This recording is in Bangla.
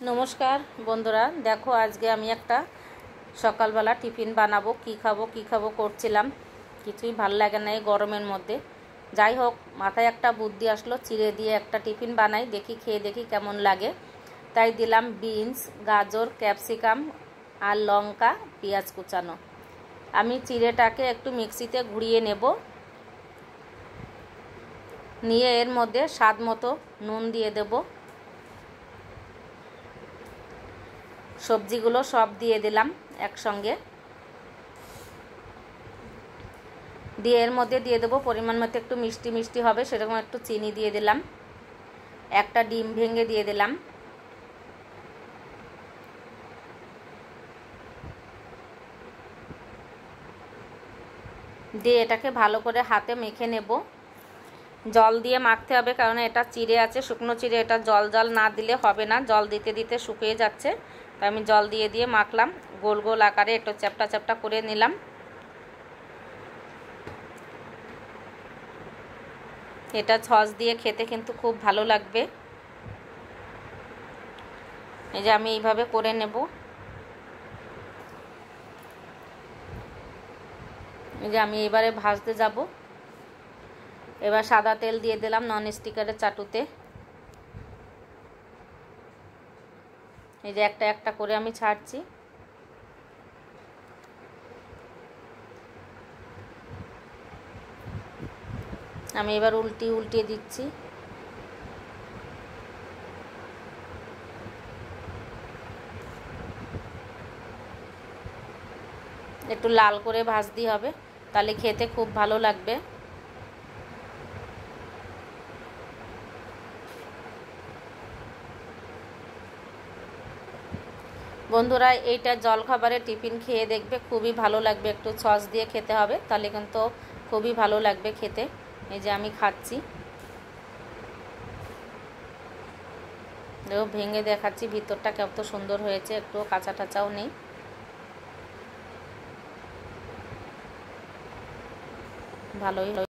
নমস্কার বন্ধুরা, দেখো আজকে আমি একটা সকালবেলা টিফিন বানাবো। কি খাবো করছিলাম, কিছুই ভালো লাগে না এই গরমের মধ্যে। যাই হোক, মাথায় একটা বুদ্ধি আসলো, চিড়ে দিয়ে একটা টিফিন বানাই, খেয়ে দেখি কেমন লাগে। তাই দিলাম বিনস, গাজর, ক্যাপসিকাম আর লঙ্কা, পেঁয়াজ কুচানো। আমি চিড়েটাকে একটু মিক্সিতে ঘুরিয়ে নেব, নিয়ে এর মধ্যে স্বাদ মতো নুন দিয়ে দেব। সবজিগুলো সব দিয়ে দিলাম একসঙ্গে, দিয়ে এর মধ্যে দিয়ে দেবো পরিমাণ মতো একটু মিষ্টি মিষ্টি হবে সেরকম একটু চিনি দিয়ে দিলাম। একটা ডিম ভেঙে দিয়ে দিলাম। দিয়ে এটাকে ভালো করে হাতে মেখে নেব। জল দিয়ে মাখতে হবে, কারণ এটা চিড়ে আছে, শুকনো চিড়ে, এটা জল না দিলে হবে না। জল দিতে দিতে শুকিয়ে যাচ্ছে, তাই আমি জল দিয়ে দিয়ে মাখলাম। গোল গোল আকারে একটু চ্যাপটা চ্যাপটা করে নিলাম। এটা সস দিয়ে খেতে কিন্তু খুব ভালো লাগবে। এই যে আমি এইভাবে করে নেব। এই যে আমি এবারে ভাজতে যাব। এবার সাদা তেল দিয়ে দিলাম নন স্টিকারের চাটুতে। এই যে একটা একটা করে আমি ছাড়ছি। আমি এবার উল্টিয়ে দিচ্ছি। একটু লাল করে ভাজতে হবে, তাহলে খেতে খুব ভালো লাগবে। বন্ধুরা, এইটা জলখাবারে টিফিন খেয়ে দেখবে, খুবই ভালো লাগবে। একটু সস দিয়ে খেতে হবে, তাহলে কিন্তু খুবই ভালো লাগবে খেতে। এই যে আমি খাচ্ছি, দেখো ভেঙে দেখাচ্ছি ভিতরটা কত সুন্দর হয়েছে, একটু কাঁচা টাচাও নেই, ভালোই